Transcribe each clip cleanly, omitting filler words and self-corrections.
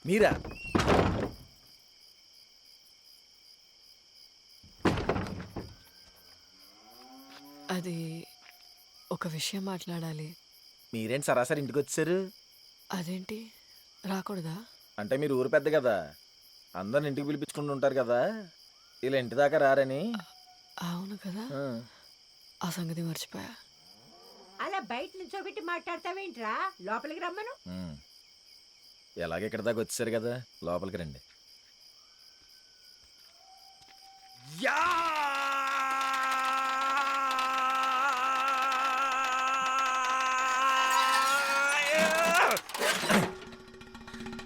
మీరా? అది ఒక విషయం మాట్లాడాలి. మీరేంటి సరాసరి ఇంటికి వచ్చారు? అదేంటి రాకూడదా? అంటే మీరు ఊరు పెద్ద కదా, అందరిని ఇంటికి పిలిపించుకుంటూ ఉంటారు కదా, ఇలా ఇంటి దాకా రారని. అవును కదా, ఆ. ఆ సంగతి మర్చిపోయా. అలా బయట నుంచోబెట్టి మాట్లాడతావేంట్రా? లోపలికి రమ్మను. ఎలాగ ఇక్కడ దాకా వచ్చారు కదా, లోపలికి రండి. యా!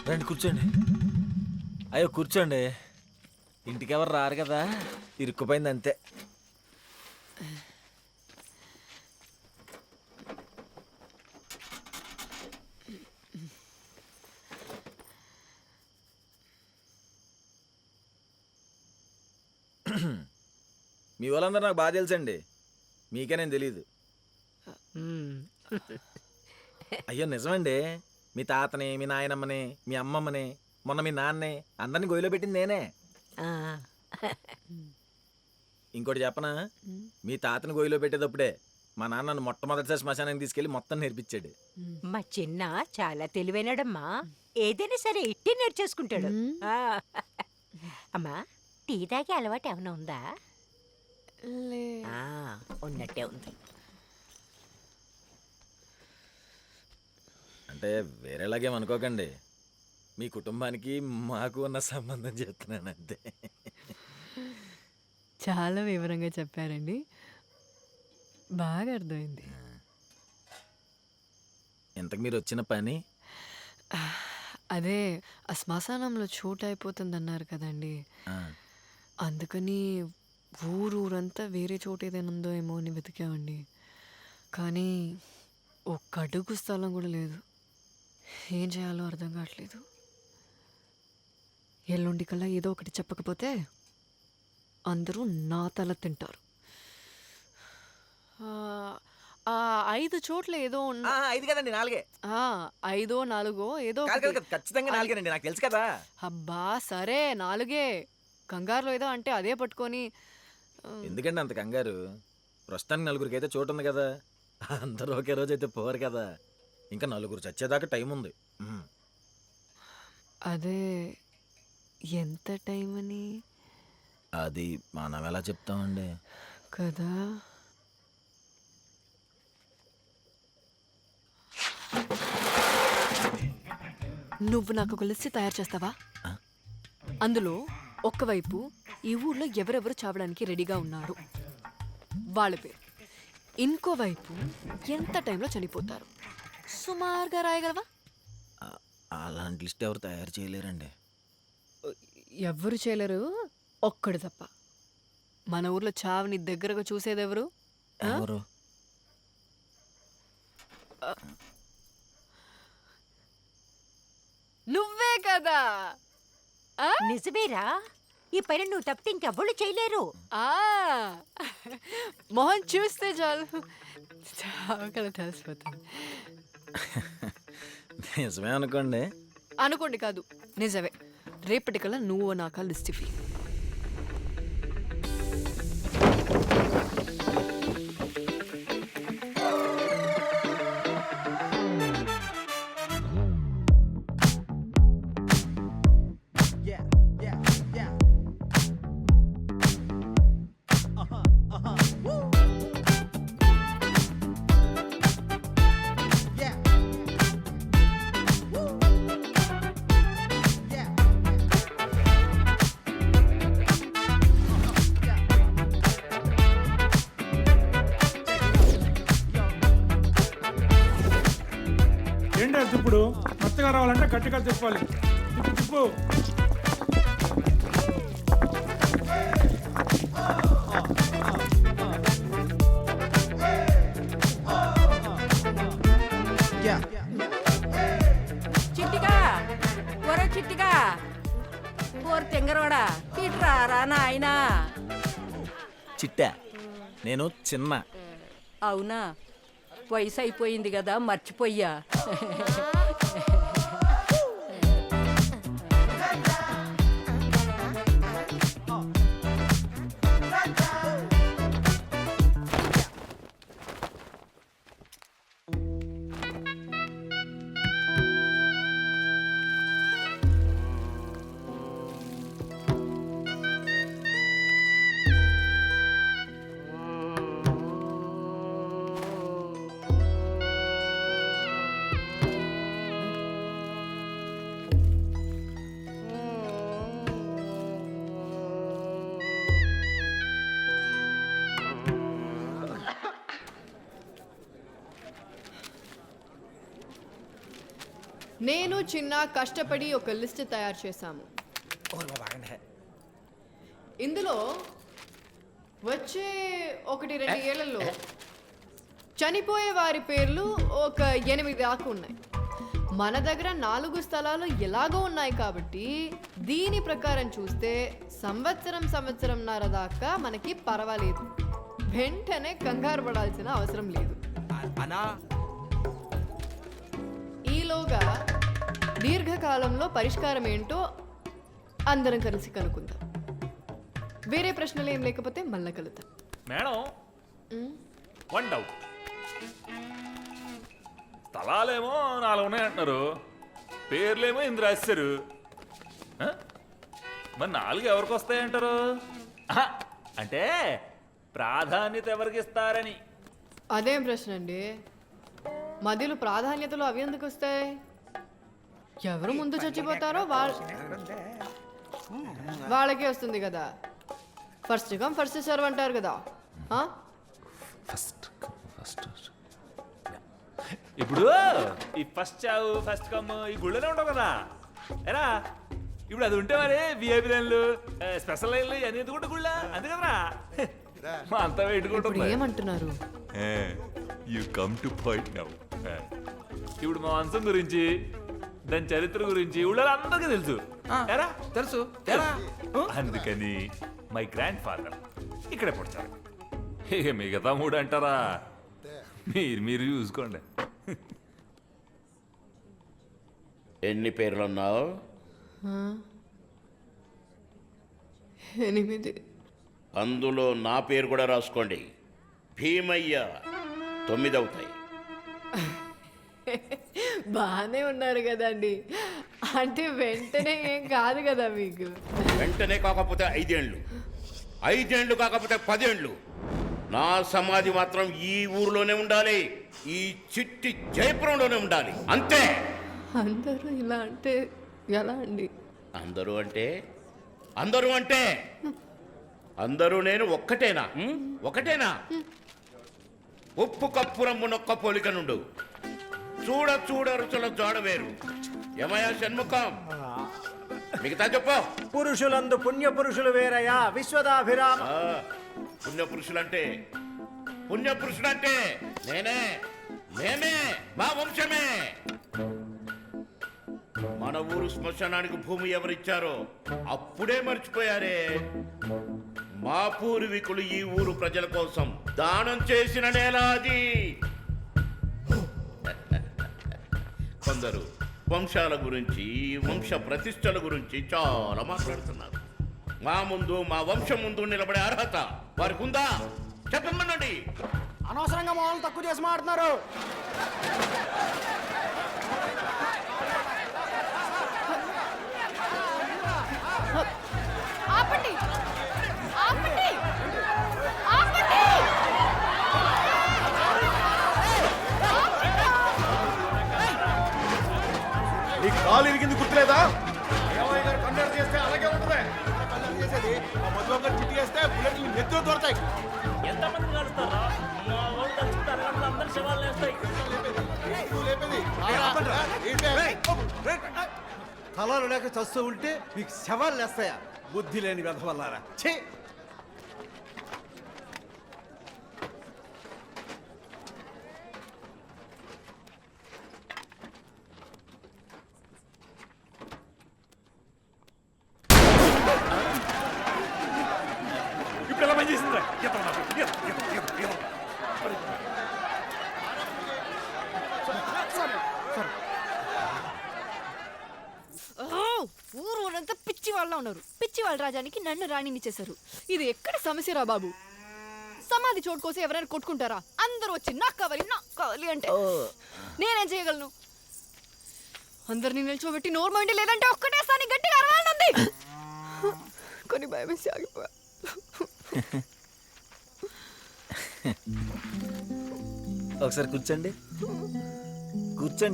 రండి కూర్చోండి. అయ్యో కూర్చోండి. ఇంటికి ఎవరు రారు కదా, ఇరుక్కుపోయింది అంతే. మీ వాళ్ళందరూ నాకు బాగా తెలుసండి, మీకే నేను తెలీదు. అయ్యో నిజమండి, మీ తాతని, మీ నాయనమ్మని, మీ అమ్మమ్మని, మొన్న మీ నాన్నని అందరిని గొయ్యిలో పెట్టింది నేనే. ఇంకోటి చెప్పనా, మీ తాతని గొయ్యిలో పెట్టేటప్పుడే మా నాన్న నన్ను మొట్టమొదటిసారి శ్మశానానికి తీసుకెళ్లి మొత్తం నేర్పించాడు. మా చిన్న చాలా తెలివైనడమ్మా. ఏదైనా సరే ఇట్టి నేర్చేసుకుంటాడు. ఆ. అమ్మా, టీ తాగే అలవాటు ఏమైనా ఉందా? లే. ఉన్నట్టే ఉంది. అంటే వేరేలాగేం అనుకోకండి, మీ కుటుంబానికి మాకు ఉన్న సంబంధం చెప్తున్నాను అంతే. చాలా వివరంగా చెప్పారండి, బాగా అర్థమైంది. ఇంతకు మీరు వచ్చిన పని? అదే ఆ శ్మశానంలో చోటు అయిపోతుందన్నారు కదండి, ఆ, అందుకని ఊరంతా వేరే చోటు ఏదైనా ఉందో ఏమో అని వెతికామండి. కానీ ఒక్క అడుగు స్థలం కూడా లేదు. ఏం చేయాలో అర్థం కావట్లేదు. ఎల్లుండి కల్లా ఏదో ఒకటి చెప్పకపోతే అందరూ నా తల తింటారు. ఆ 5 చోట్ల ఏదో ఆ, 5 కదండి, 4. 5 4 ఏదో కాదు, ఒకటి. కాదు, ఖచ్చితంగా 4 నాకు తెలుసు కదా. అబ్బా సరే 4. కంగారులో ఏదో అంటే అదే పట్టుకొని ఎందుకండి అంత కంగారు? ప్రస్తుతానికి 4గురికి అయితే చోటు ఉంది కదా, అందరూ ఒకే రోజు అయితే పోరు కదా, ఇంకా 4 చచ్చేదాకా టైం ఉంది. అదే ఎంత టైం అని అది మనం ఎలా చెప్తామండి? కదా. నువ్వు నాకు ఒక లిస్ట్ తయారు చేస్తావా? అందులో ఒక్కవైపు ఈ ఊళ్ళో ఎవరెవరు చావడానికి రెడీగా ఉన్నారు వాళ్ళ పేరు, ఇంకోవైపు ఎంత టైంలో చనిపోతారు, సుమారుగా రాయగలవా? అలాంటి లిస్ట్ ఎవరు తయారు చేయలేరండి. ఎవ్వరు చేయలేరు, ఒక్కడు తప్ప. మన ఊర్లో చావుని దగ్గరగా చూసేదెవరు? ఎవరు? నువ్వే కదా. నిజమేరా, ఈ పని నువ్వు తప్పితే ఇంకెవ్వరు చేయలేరు. మొహం చూస్తే చాలు చావు కదా తెలిసిపోతుంది. నిజమే అనుకోండి. అనుకోండి కాదు, నిజమే. రేపటికల్లా నువ్వు నాకా లిస్ట్ ఇవ్వి. ఇప్పుడు మెత్తగా రావాలంటే గట్టిగా తిప్పాలి. తిప్పు. చిట్టిగా ఒరే చిట్టిగా, ఓరు తెంగరోడా, ఇట్రా రా నాయనా. చిట్టా, నేను చిన్న. అవునా, వయసు అయిపోయింది కదా, మర్చిపోయా. నేను చిన్న కష్టపడి ఒక లిస్ట్ తయారు చేశాము. ఇందులో వచ్చే 1-2 ఏళ్లలో చనిపోయే వారి పేర్లు ఒక 8 దాకా ఉన్నాయి. మన దగ్గర 4 స్థలాలు ఎలాగో ఉన్నాయి కాబట్టి దీని ప్రకారం చూస్తే సంవత్సరంన్నర దాకా మనకి పర్వాలేదు. వెంటనే కంగారు పడాల్సిన అవసరం లేదు. ఈలోగా దీర్ఘకాలంలో పరిష్కారం ఏంటో అందరం కలిసి కనుక్కుందాం. వేరే ప్రశ్నలు ఏం లేకపోతే మళ్ళా కలుద్దాం. Madam, one doubt. స్థలాలేమో 4 ఉన్నాయంటున్నారు, పేర్లేమో ఇందు రాశారు. మరి 4 ఎవరికి వస్తాయంటారు? ఆహా, అంటే ప్రాధాన్యత ఎవరికి ఇస్తారని. అదేం ప్రశ్న అండి? మధ్యలో ప్రాధాన్యతలు అవి ఎందుకు వస్తాయి? ఎవరు ముందు చచ్చిపోతారో వాళ్ళకే వస్తుంది కదా. ఫస్ట్ కమ్ ఫస్ట్ సర్వ్ అంటారు కదా. ఇప్పుడు ఈ ఫస్ట్ చావు ఫస్ట్ కమ్ ఈ గుళ్ళనే ఉండవు కదా ఎరా. ఇప్పుడు అది ఉంటే మరి విఐపి లైన్లు స్పెషల్ లైన్లు అన్ని ఎందుకుంటే గుళ్ళ అంతే కదరా. మా అంతా ఇప్పుడు పెట్టుకుంటుంది. ఏమంటున్నారు? You come to point now. ఇప్పుడు మా వంశం గురించి దాని చరిత్ర గురించి ఊళ్ళో అందరికీ తెలుసు. ఎరా తెలుసు. అందుకని మై గ్రాండ్ ఫాదర్ ఇక్కడే పుడతారు. ఇక మిగతా 3 అంటారా, మీరు చూసుకోండి. ఎన్ని పేర్లున్నావు? 8. అందులో నా పేరు కూడా రాసుకోండి. భీమయ్య 9 అవుతాయి. బాగానే ఉన్నారు కదండి. అంటే వెంటనే ఏం కాదు కదా మీకు. వెంటనే కాకపోతే 5 ఏళ్ళు, 5 ఏళ్ళు కాకపోతే 10 ఏళ్ళు. నా సమాధి మాత్రం ఈ ఊరిలోనే ఉండాలి, ఈ చిట్టి జయపురంలోనే ఉండాలి, అంతే. అందరూ ఇలా అంటే ఎలా అండి? అందరూ అంటే అందరూ నేను ఒక్కటేనా? ఒకటేనా? ఉప్పు కప్పు రమ్మునొక్క పోలిక నుండు చూడ రుచుల జోడ వేరు. యమయ షణ్ముఖం, మిగతా చెప్పు. పురుషులందు పుణ్య పురుషులు వేరయ్యా విశ్వదాభిరామ. పుణ్యపురుషుడంటే నేనే మా వంశమే. మన ఊరు శ్మశానానికి భూమి ఎవరిచ్చారో అప్పుడే మర్చిపోయారే. మా పూర్వీకులు ఈ ఊరు ప్రజల కోసం దానం చేసిన నేల అది. కొందరు వంశాల గురించి వంశ ప్రతిష్టల గురించి చాలా మాట్లాడుతున్నారు. మా వంశం ముందు నిలబడే అర్హత వారికి ఉందా? చెప్పమనండి. అనవసరంగా మామూలు తక్కువ చేసి మాట్లాడుతున్నారు. ఆపండి, ఆపండి, ఆపండి. నీ కాలు ఇరిగింది గుర్తులేదా? అయ్యవాయి గారు కండక్ట్ చేస్తే అలాగే ఉంటుంది. చేసేది ఆ మధ్యలో చిట్టి చేస్తే బుల్లెట్లు నెత్తులు దొరుకుతాయి. ఎంతమంది కలుస్తారా? అందరు శవాలు వేస్తాయి. స్థలాలు లేక చస్తూ ఉంటే మీకు శవాలు లేస్తాయా? బుద్ధి లేని వెధవల్లారా. ఛీ! ఇప్పుడు ఎలా పని చేసిందిరా? ఊరంతా పిచ్చి వాళ్ళ ఉన్నారు. పిచ్చి వాళ్ళ రాజానికి నన్ను రాణిని చేశారు. ఇది ఎక్కడ సమస్యరా బాబు? సమాధి చోటు కోసం ఎవరైనా కొట్టుకుంటారా? అందరూ వచ్చి నాకు కావాలి అంటే నేనేం చేయగలను? అందరినీ నిల్చోబెట్టి నోర్మండి, లేదంటే ఒక్కటేసారి గట్టిగా అరవాలనుంది. కొన్ని భయం వేసి ఆగిపోయా. ఒకసారి కూర్చోండి,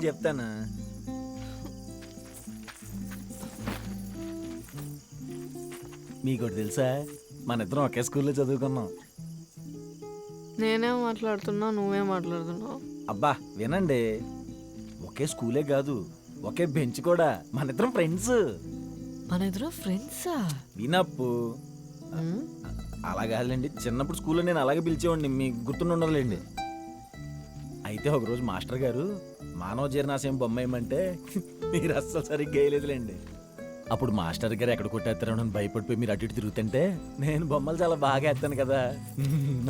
చెప్తానా. మీకోటి తెలుసా, మన ఇద్దరం ఒకే స్కూల్లో చదువుకున్నాం. నేనే మాట్లాడుతున్నా, నువ్వే మాట్లాడుతున్నావు. అబ్బా వినండి, ఒకే స్కూలే కాదు ఒకే బెంచ్ కూడా మన ఇద్దరం ఫ్రెండ్స్. మన ఇద్దరు ఫ్రెండ్సా? వినప్పు అలా కాదులేండి, చిన్నప్పుడు స్కూల్లో నేను అలాగే పిలిచేవాడిని, మీకు గుర్తుండి ఉండదులేండి. అయితే ఒకరోజు మాస్టర్ గారు మానవ జీర్ణాశయం బొమ్మ వేయమంటే మీరు అస్సలు సరిగ్గా వేయలేదులేండి. అప్పుడు మాస్టర్ గారు ఎక్కడ కొట్టేస్తారో అని భయపడిపోయి మీరు అటు ఇటు తిరుగుతుంటే నేను బొమ్మలు చాలా బాగా వేస్తాను కదా,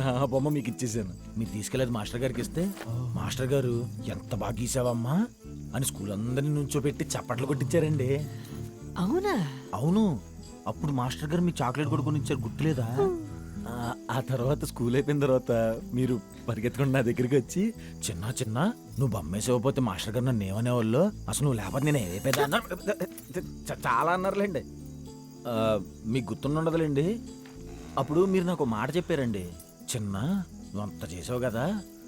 నా బొమ్మ మీకు ఇచ్చేసాను. మీరు తీసుకెళ్ళేది మాస్టర్ గారికి ఇస్తే మాస్టర్ గారు ఎంత బాగా గీసావమ్మా అని స్కూల్ అందరినీ నుంచోబెట్టి చప్పట్లు కొట్టించారండి. అవునా? అవును. అప్పుడు మాస్టర్ గారు మీకు చాక్లెట్ కూడా కొనిచ్చారు, గుర్తులేదా? ఆ తర్వాత స్కూల్ అయిపోయిన తర్వాత మీరు పరిగెత్తుకుని నా దగ్గరికి వచ్చి చిన్న చిన్న నువ్వు బొమ్మేసేవపోతే మాస్టర్ గారు నన్ను ఏమనేవాళ్ళు, అసలు నువ్వు లేకపోతే నేను ఏదైపోయిందా అన్నారు. చాలా అన్నారులేండి. మీకు గుర్తుండదులేండి. అప్పుడు మీరు నాకు మాట చెప్పారండి, చిన్న నువ్వు అంత చేసావు కదా,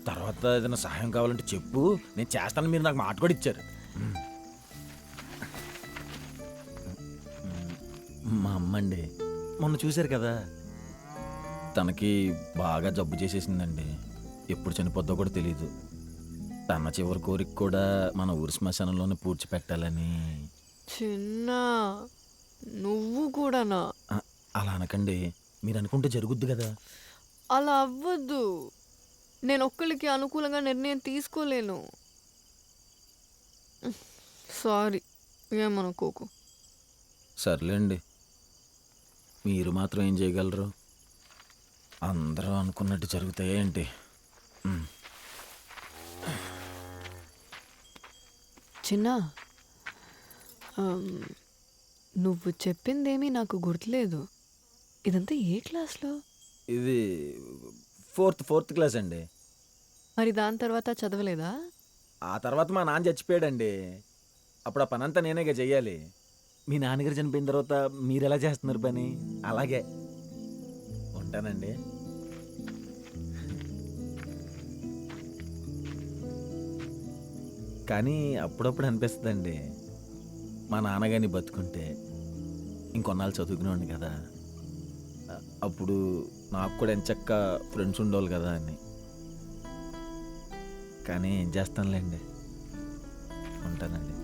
తర్వాత ఏదైనా సహాయం కావాలంటే చెప్పు నేను చేస్తాను, మీరు నాకు మాట కూడా ఇచ్చారు. మా అమ్మ అండి, మొన్న చూశారు కదా, తనకి బాగా జబ్బు చేసేసిందండి. ఎప్పుడు చనిపోద్దో కూడా తెలీదు. తన చివరి కోరిక కూడా మన ఊరి శ్మశానంలోనే పూడ్చిపెట్టాలని. చిన్న నువ్వు కూడానా? అలా అనకండి, మీరు అనుకుంటే జరుగుద్ది కదా. అలా అవ్వద్దు. నేను ఒక్కరికి అనుకూలంగా నిర్ణయం తీసుకోలేను. సారీ, ఏమనుకోకు. సర్లేండి, మీరు మాత్రం ఏం చేయగలరు? అందరూ అనుకున్నట్టు జరుగుతాయా ఏంటి? చిన్న, నువ్వు చెప్పిందేమీ నాకు గుర్తులేదు. ఇదంతా ఏ క్లాస్లో? ఇది ఫోర్త్ క్లాస్ అండి. మరి దాని తర్వాత చదవలేదా? ఆ తర్వాత మా నాన్న చచ్చిపోయాడండి. అప్పుడు ఆ పనంతా నేనేగా చెయ్యాలి. మీ నాన్నగారు చనిపోయిన తర్వాత మీరు ఎలా చేస్తున్నారు పని? అలాగే ఉంటానండి. కానీ అప్పుడప్పుడు అనిపిస్తుందండి, మా నాన్నగారిని బతుకుంటే ఇంకొన్నాళ్ళు చదువుకునేవాడిని కదా, అప్పుడు నాకు కూడా ఎంచక్క ఫ్రెండ్స్ ఉండేవాళ్ళు కదా అని. కానీ ఏం చేస్తానులేండి, ఉంటానండి.